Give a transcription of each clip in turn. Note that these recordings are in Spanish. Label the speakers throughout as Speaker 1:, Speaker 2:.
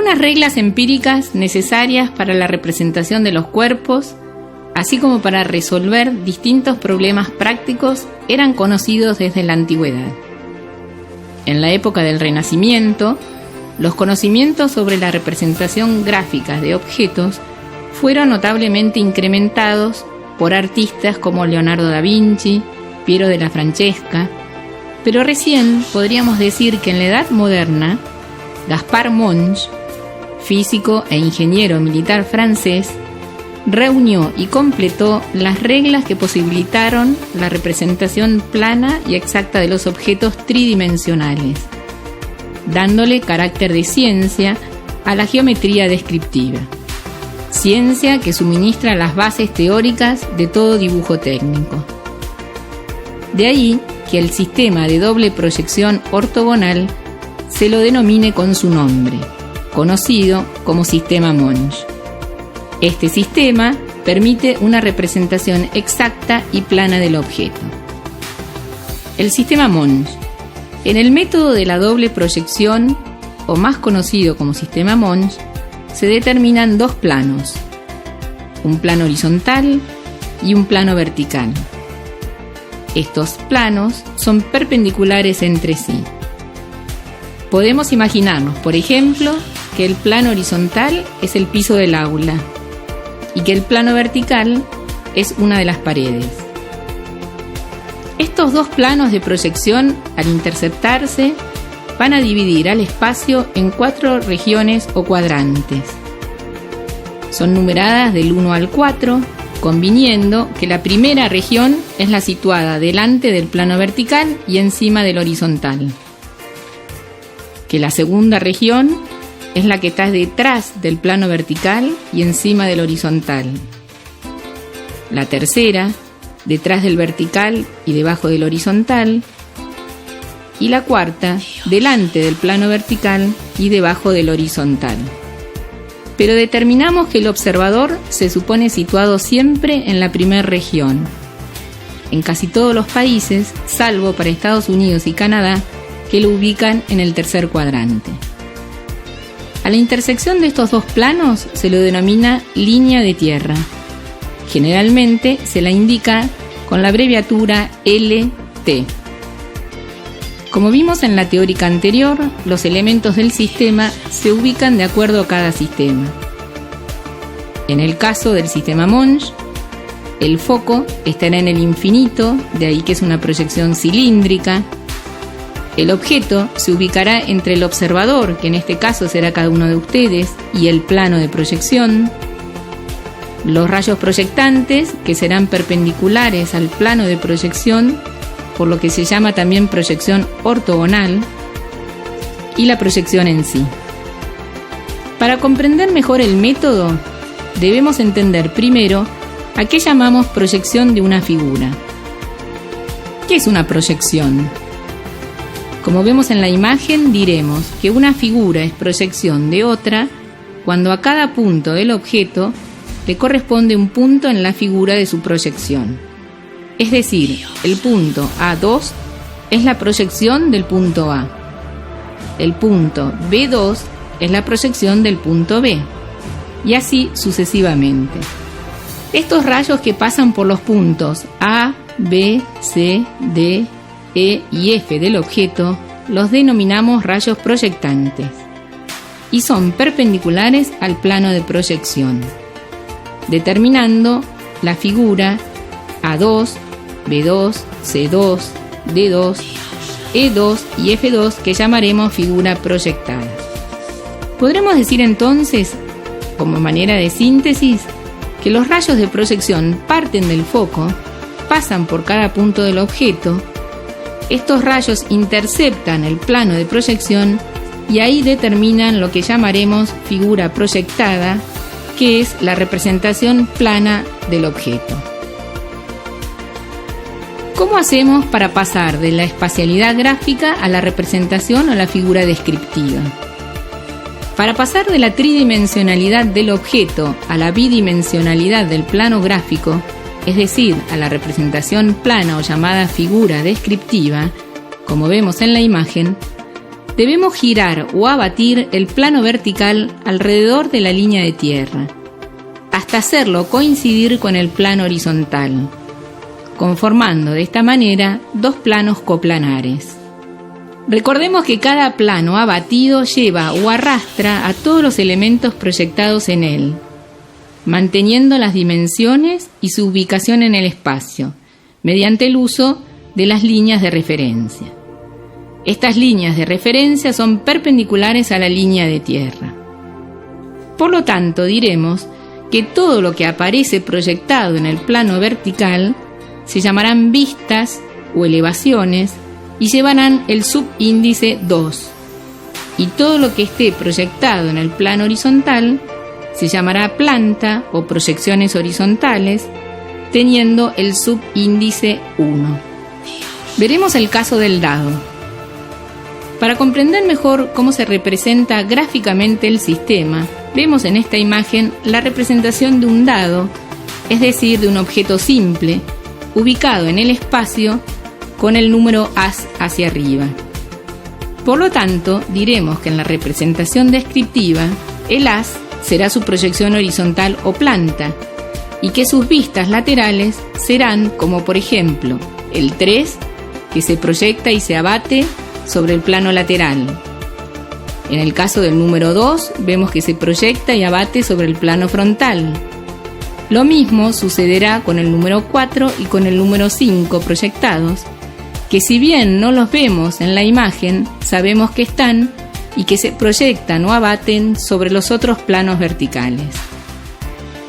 Speaker 1: Algunas reglas empíricas necesarias para la representación de los cuerpos, así como para resolver distintos problemas prácticos, eran conocidos desde la antigüedad. En la época del Renacimiento, los conocimientos sobre la representación gráfica de objetos fueron notablemente incrementados por artistas como Leonardo da Vinci, Piero della Francesca, pero recién podríamos decir que en la Edad Moderna, Gaspard Monge, físico e ingeniero militar francés, reunió y completó las reglas que posibilitaron la representación plana y exacta de los objetos tridimensionales, dándole carácter de ciencia a la geometría descriptiva, ciencia que suministra las bases teóricas de todo dibujo técnico. De ahí que el sistema de doble proyección ortogonal se lo denomine con su nombre, conocido como sistema Monge. Este sistema permite una representación exacta y plana del objeto. El sistema Monge. En el método de la doble proyección, o más conocido como sistema Monge, se determinan dos planos, un plano horizontal y un plano vertical. Estos planos son perpendiculares entre sí. Podemos imaginarnos, por ejemplo, que el plano horizontal es el piso del aula y que el plano vertical es una de las paredes. Estos dos planos de proyección, al interceptarse, van a dividir al espacio en 4 regiones o cuadrantes. Son numeradas del 1 al 4, conviniendo que la primera región es la situada delante del plano vertical y encima del horizontal, que la segunda región es la que está detrás del plano vertical y encima del horizontal, la tercera detrás del vertical y debajo del horizontal, y la cuarta delante del plano vertical y debajo del horizontal. Pero determinamos que el observador se supone situado siempre en la primera región, en casi todos los países, salvo para Estados Unidos y Canadá, que lo ubican en el tercer cuadrante. A la intersección de estos dos planos se lo denomina línea de tierra. Generalmente se la indica con la abreviatura LT. Como vimos en la teórica anterior, los elementos del sistema se ubican de acuerdo a cada sistema. En el caso del sistema Monge, el foco estará en el infinito, de ahí que es una proyección cilíndrica. El objeto se ubicará entre el observador, que en este caso será cada uno de ustedes, y el plano de proyección. Los rayos proyectantes, que serán perpendiculares al plano de proyección, por lo que se llama también proyección ortogonal, y la proyección en sí. Para comprender mejor el método, debemos entender primero a qué llamamos proyección de una figura. ¿Qué es una proyección? Como vemos en la imagen, diremos que una figura es proyección de otra cuando a cada punto del objeto le corresponde un punto en la figura de su proyección. Es decir, el punto A2 es la proyección del punto A. El punto B2 es la proyección del punto B. Y así sucesivamente. Estos rayos que pasan por los puntos A, B, C, D, E y F del objeto los denominamos rayos proyectantes y son perpendiculares al plano de proyección, determinando la figura A2, B2, C2, D2, E2 y F2 que llamaremos figura proyectada. Podremos decir entonces, como manera de síntesis, que los rayos de proyección parten del foco, pasan por cada punto del objeto, estos rayos interceptan el plano de proyección y ahí determinan lo que llamaremos figura proyectada, que es la representación plana del objeto. ¿Cómo hacemos para pasar de la espacialidad gráfica a la representación o la figura descriptiva? Para pasar de la tridimensionalidad del objeto a la bidimensionalidad del plano gráfico, es decir, a la representación plana o llamada figura descriptiva, como vemos en la imagen, debemos girar o abatir el plano vertical alrededor de la línea de tierra, hasta hacerlo coincidir con el plano horizontal, conformando de esta manera dos planos coplanares. Recordemos que cada plano abatido lleva o arrastra a todos los elementos proyectados en él, manteniendo las dimensiones y su ubicación en el espacio, mediante el uso de las líneas de referencia. Estas líneas de referencia son perpendiculares a la línea de tierra. Por lo tanto, diremos que todo lo que aparece proyectado en el plano vertical se llamarán vistas o elevaciones y llevarán el subíndice 2, y todo lo que esté proyectado en el plano horizontal se llamará planta o proyecciones horizontales, teniendo el subíndice 1. Veremos el caso del dado. Para comprender mejor cómo se representa gráficamente el sistema, vemos en esta imagen la representación de un dado, es decir, de un objeto simple, ubicado en el espacio con el número as hacia arriba. Por lo tanto, diremos que en la representación descriptiva, el as será su proyección horizontal o planta, y que sus vistas laterales serán como por ejemplo el 3, que se proyecta y se abate sobre el plano lateral. En el caso del número 2, vemos que se proyecta y abate sobre el plano frontal. Lo mismo sucederá con el número 4 y con el número 5 proyectados, que si bien no los vemos en la imagen, sabemos que están y que se proyectan o abaten sobre los otros planos verticales.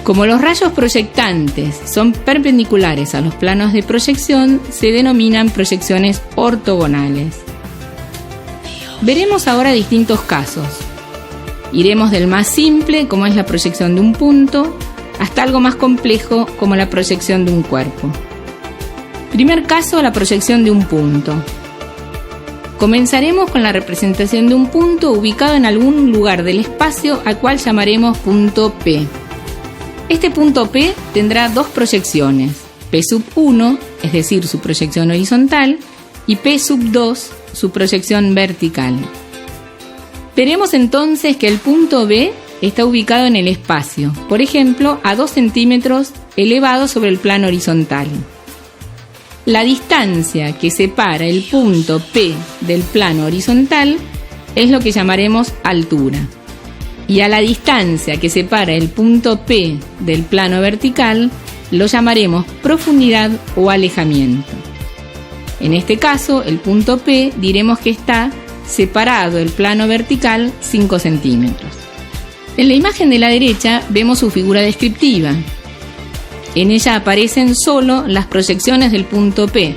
Speaker 1: Como los rayos proyectantes son perpendiculares a los planos de proyección, se denominan proyecciones ortogonales. Veremos ahora distintos casos. Iremos del más simple, como es la proyección de un punto, hasta algo más complejo, como la proyección de un cuerpo. Primer caso, la proyección de un punto. Comenzaremos con la representación de un punto ubicado en algún lugar del espacio, al cual llamaremos punto P. Este punto P tendrá dos proyecciones, P sub 1, es decir, su proyección horizontal, y P sub 2, su proyección vertical. Veremos entonces que el punto B está ubicado en el espacio, por ejemplo, a 2 centímetros elevado sobre el plano horizontal. La distancia que separa el punto P del plano horizontal es lo que llamaremos altura. Y a la distancia que separa el punto P del plano vertical lo llamaremos profundidad o alejamiento. En este caso, el punto P diremos que está separado del plano vertical 5 centímetros. En la imagen de la derecha vemos su figura descriptiva. En ella aparecen solo las proyecciones del punto P,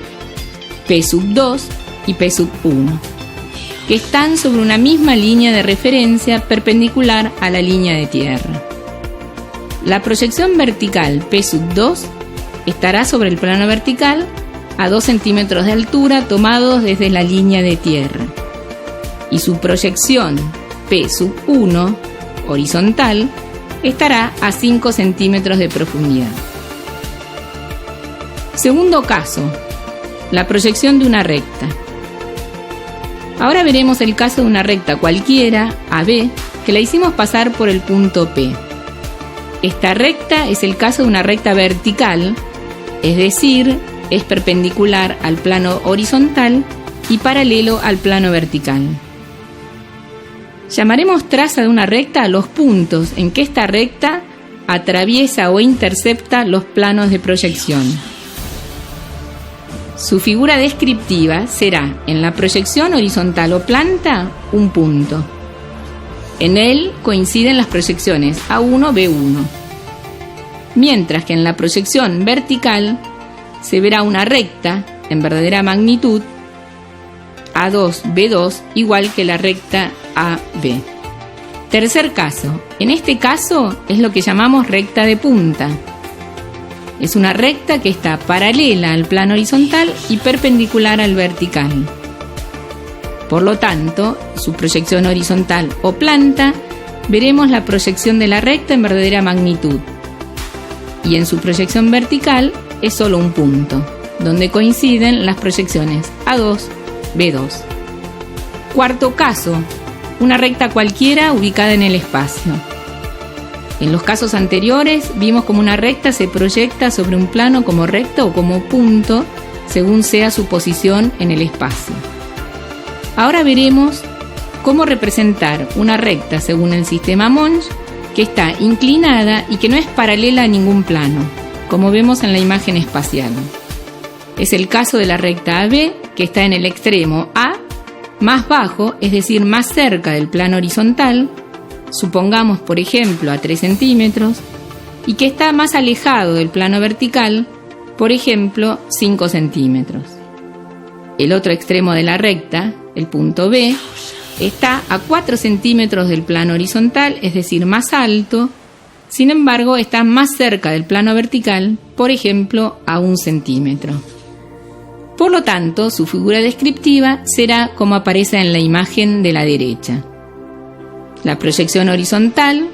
Speaker 1: P sub 2 y P sub 1, que están sobre una misma línea de referencia perpendicular a la línea de tierra. La proyección vertical P sub 2 estará sobre el plano vertical a 2 centímetros de altura tomados desde la línea de tierra, y su proyección P sub 1 horizontal estará a 5 centímetros de profundidad. Segundo caso, la proyección de una recta. Ahora veremos el caso de una recta cualquiera, AB, que la hicimos pasar por el punto P. Esta recta es el caso de una recta vertical, es decir, es perpendicular al plano horizontal y paralelo al plano vertical. Llamaremos traza de una recta a los puntos en que esta recta atraviesa o intercepta los planos de proyección. Su figura descriptiva será, en la proyección horizontal o planta, un punto. En él coinciden las proyecciones A1, B1. Mientras que en la proyección vertical se verá una recta, en verdadera magnitud, A2, B2, igual que la recta AB. Tercer caso. En este caso es lo que llamamos recta de punta. Es una recta que está paralela al plano horizontal y perpendicular al vertical. Por lo tanto, su proyección horizontal o planta, veremos la proyección de la recta en verdadera magnitud. Y en su proyección vertical es solo un punto, donde coinciden las proyecciones A2, B2. Cuarto caso, una recta cualquiera ubicada en el espacio. En los casos anteriores vimos cómo una recta se proyecta sobre un plano como recta o como punto, según sea su posición en el espacio. Ahora veremos cómo representar una recta según el sistema Monge, que está inclinada y que no es paralela a ningún plano, como vemos en la imagen espacial. Es el caso de la recta AB, que está en el extremo A, más bajo, es decir, más cerca del plano horizontal, supongamos por ejemplo a 3 centímetros, y que está más alejado del plano vertical, por ejemplo 5 centímetros. El otro extremo de la recta, el punto B, está a 4 centímetros del plano horizontal, es decir, más alto, sin embargo está más cerca del plano vertical, por ejemplo a 1 centímetro. Por lo tanto, su figura descriptiva será como aparece en la imagen de la derecha. La proyección horizontal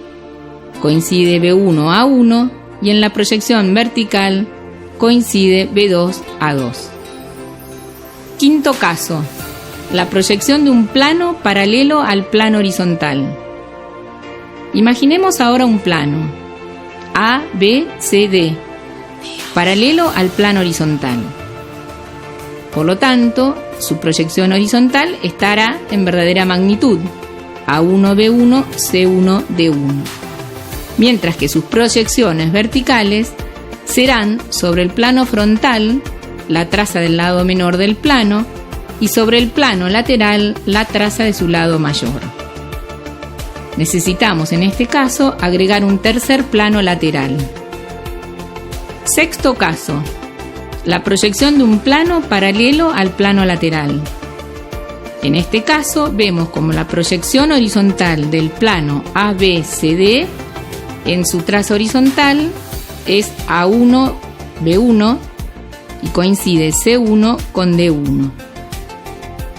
Speaker 1: coincide B1 a 1 y en la proyección vertical coincide B2 a 2. Quinto caso, la proyección de un plano paralelo al plano horizontal. Imaginemos ahora un plano A, B, C, D, paralelo al plano horizontal. Por lo tanto, su proyección horizontal estará en verdadera magnitud, A1B1, C1, D1, mientras que sus proyecciones verticales serán sobre el plano frontal, la traza del lado menor del plano, y sobre el plano lateral, la traza de su lado mayor. Necesitamos en este caso agregar un tercer plano lateral. Sexto caso, la proyección de un plano paralelo al plano lateral. En este caso vemos como la proyección horizontal del plano ABCD en su traza horizontal es A1B1 y coincide C1 con D1,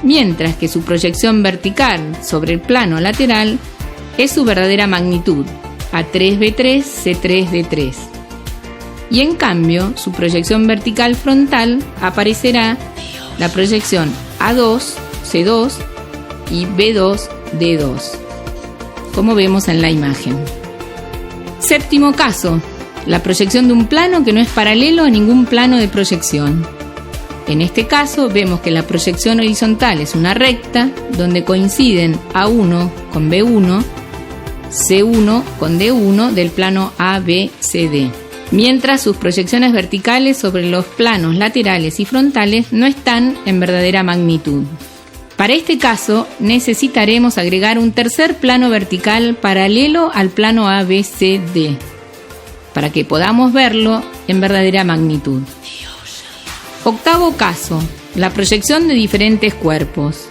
Speaker 1: mientras que su proyección vertical sobre el plano lateral es su verdadera magnitud, A3B3, C3D3. Y en cambio, su proyección vertical frontal aparecerá la proyección A2, C2 y B2, D2, como vemos en la imagen. Séptimo caso, la proyección de un plano que no es paralelo a ningún plano de proyección. En este caso vemos que la proyección horizontal es una recta donde coinciden A1 con B1, C1 con D1 del plano ABCD, mientras sus proyecciones verticales sobre los planos laterales y frontales no están en verdadera magnitud. Para este caso necesitaremos agregar un tercer plano vertical paralelo al plano ABCD para que podamos verlo en verdadera magnitud. Octavo caso, la proyección de diferentes cuerpos.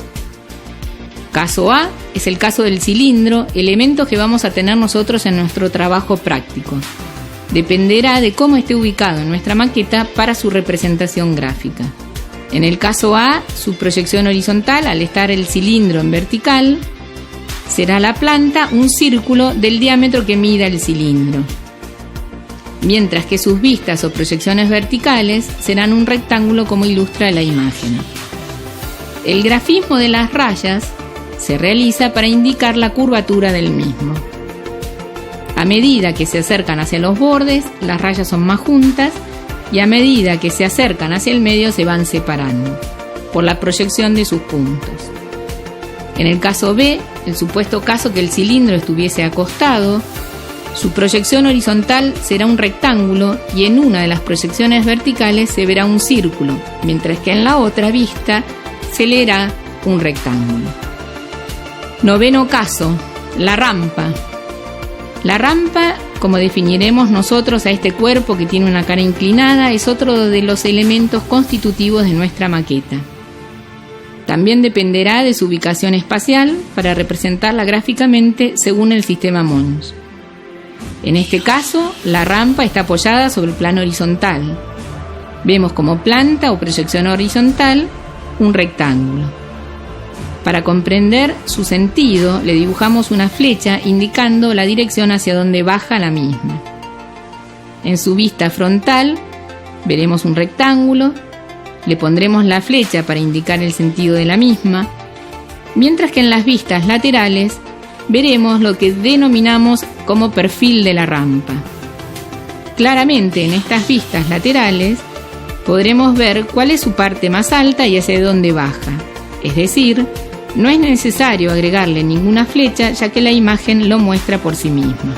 Speaker 1: Caso A es el caso del cilindro, elemento que vamos a tener nosotros en nuestro trabajo práctico. Dependerá de cómo esté ubicado en nuestra maqueta para su representación gráfica. En el caso A, su proyección horizontal, al estar el cilindro en vertical, será la planta un círculo del diámetro que mida el cilindro, mientras que sus vistas o proyecciones verticales serán un rectángulo como ilustra la imagen. El grafismo de las rayas se realiza para indicar la curvatura del mismo. A medida que se acercan hacia los bordes, las rayas son más juntas y a medida que se acercan hacia el medio se van separando por la proyección de sus puntos. En el caso B, el supuesto caso que el cilindro estuviese acostado, su proyección horizontal será un rectángulo y en una de las proyecciones verticales se verá un círculo, mientras que en la otra vista se leerá un rectángulo. Noveno caso, la rampa. La rampa, como definiremos nosotros a este cuerpo que tiene una cara inclinada, es otro de los elementos constitutivos de nuestra maqueta. También dependerá de su ubicación espacial para representarla gráficamente según el sistema Monge. En este caso, la rampa está apoyada sobre el plano horizontal. Vemos como planta o proyección horizontal un rectángulo. Para comprender su sentido, le dibujamos una flecha indicando la dirección hacia donde baja la misma. En su vista frontal, veremos un rectángulo, le pondremos la flecha para indicar el sentido de la misma, mientras que en las vistas laterales veremos lo que denominamos como perfil de la rampa. Claramente en estas vistas laterales podremos ver cuál es su parte más alta y hacia dónde baja, es decir, no es necesario agregarle ninguna flecha ya que la imagen lo muestra por sí misma.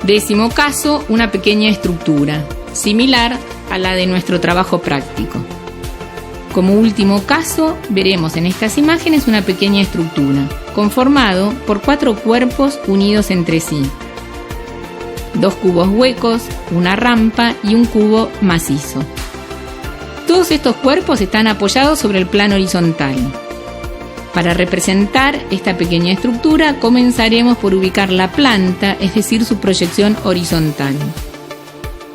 Speaker 1: Décimo caso, una pequeña estructura, similar a la de nuestro trabajo práctico. Como último caso, veremos en estas imágenes una pequeña estructura, conformado por 4 cuerpos unidos entre sí. 2 cubos huecos, una rampa y un cubo macizo. Todos estos cuerpos están apoyados sobre el plano horizontal. Para representar esta pequeña estructura, comenzaremos por ubicar la planta, es decir, su proyección horizontal.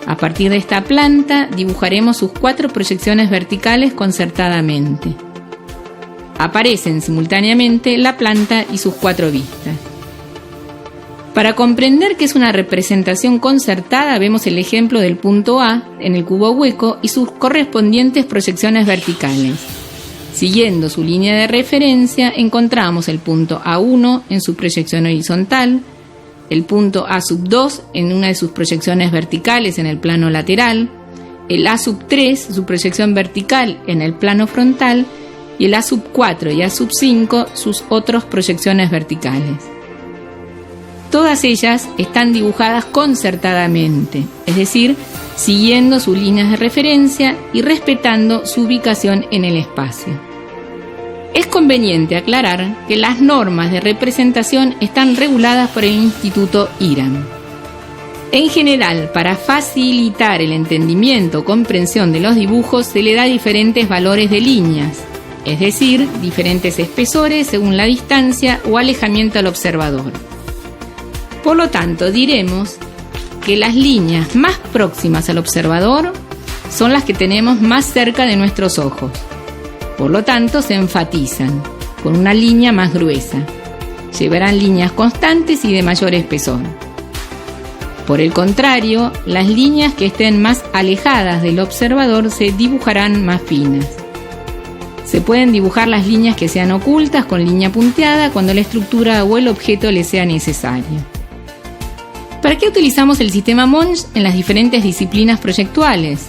Speaker 1: A partir de esta planta, dibujaremos sus 4 proyecciones verticales concertadamente. Aparecen simultáneamente la planta y sus 4 vistas. Para comprender que es una representación concertada, vemos el ejemplo del punto A en el cubo hueco y sus correspondientes proyecciones verticales. Siguiendo su línea de referencia, encontramos el punto A1 en su proyección horizontal, el punto A2 en una de sus proyecciones verticales en el plano lateral, el A3 su proyección vertical en el plano frontal y el A4 y A5 sus otras proyecciones verticales. Todas ellas están dibujadas concertadamente, es decir, siguiendo sus líneas de referencia y respetando su ubicación en el espacio. Es conveniente aclarar que las normas de representación están reguladas por el Instituto IRAM. En general, para facilitar el entendimiento o comprensión de los dibujos, se le da diferentes valores de líneas, es decir, diferentes espesores según la distancia o alejamiento al observador. Por lo tanto, diremos que las líneas más próximas al observador son las que tenemos más cerca de nuestros ojos. Por lo tanto, se enfatizan con una línea más gruesa. Llevarán líneas constantes y de mayor espesor. Por el contrario, las líneas que estén más alejadas del observador se dibujarán más finas. Se pueden dibujar las líneas que sean ocultas con línea punteada cuando la estructura o el objeto le sea necesario. ¿Para qué utilizamos el sistema Monge en las diferentes disciplinas proyectuales?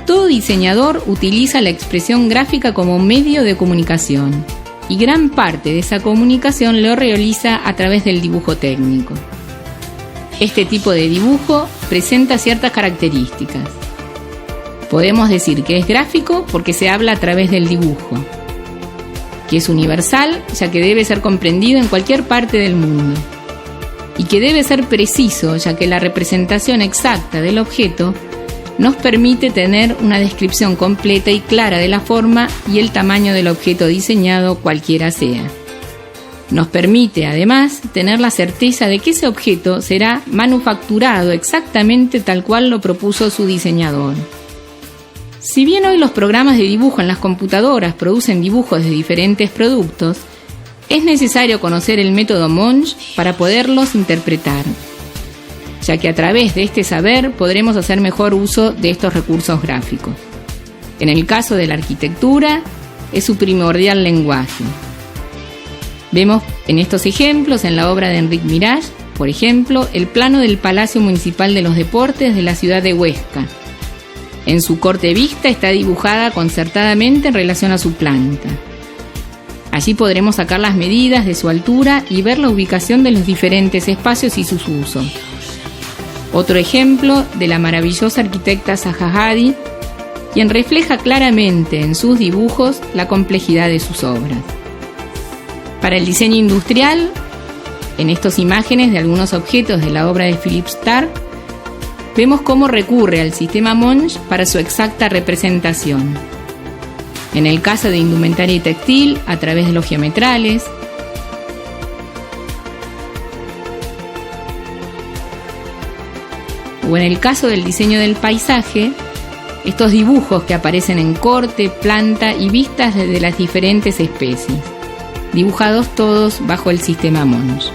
Speaker 1: Todo diseñador utiliza la expresión gráfica como medio de comunicación y gran parte de esa comunicación lo realiza a través del dibujo técnico. Este tipo de dibujo presenta ciertas características. Podemos decir que es gráfico porque se habla a través del dibujo, que es universal ya que debe ser comprendido en cualquier parte del mundo, y que debe ser preciso ya que la representación exacta del objeto nos permite tener una descripción completa y clara de la forma y el tamaño del objeto diseñado, cualquiera sea. Nos permite además tener la certeza de que ese objeto será manufacturado exactamente tal cual lo propuso su diseñador. Si bien hoy los programas de dibujo en las computadoras producen dibujos de diferentes productos, es necesario conocer el método Monge para poderlos interpretar, ya que a través de este saber podremos hacer mejor uso de estos recursos gráficos. En el caso de la arquitectura, es su primordial lenguaje. Vemos en estos ejemplos, en la obra de Enric Mirage, por ejemplo, el plano del Palacio Municipal de los Deportes de la ciudad de Huesca. En su corte vista está dibujada concertadamente en relación a su planta. Allí podremos sacar las medidas de su altura y ver la ubicación de los diferentes espacios y sus usos. Otro ejemplo de la maravillosa arquitecta Zaha Hadid, quien refleja claramente en sus dibujos la complejidad de sus obras. Para el diseño industrial, en estas imágenes de algunos objetos de la obra de Philippe Starck, vemos cómo recurre al sistema Monge para su exacta representación. En el caso de indumentaria y textil, a través de los geometrales. O en el caso del diseño del paisaje, estos dibujos que aparecen en corte, planta y vistas desde las diferentes especies, dibujados todos bajo el sistema Monge.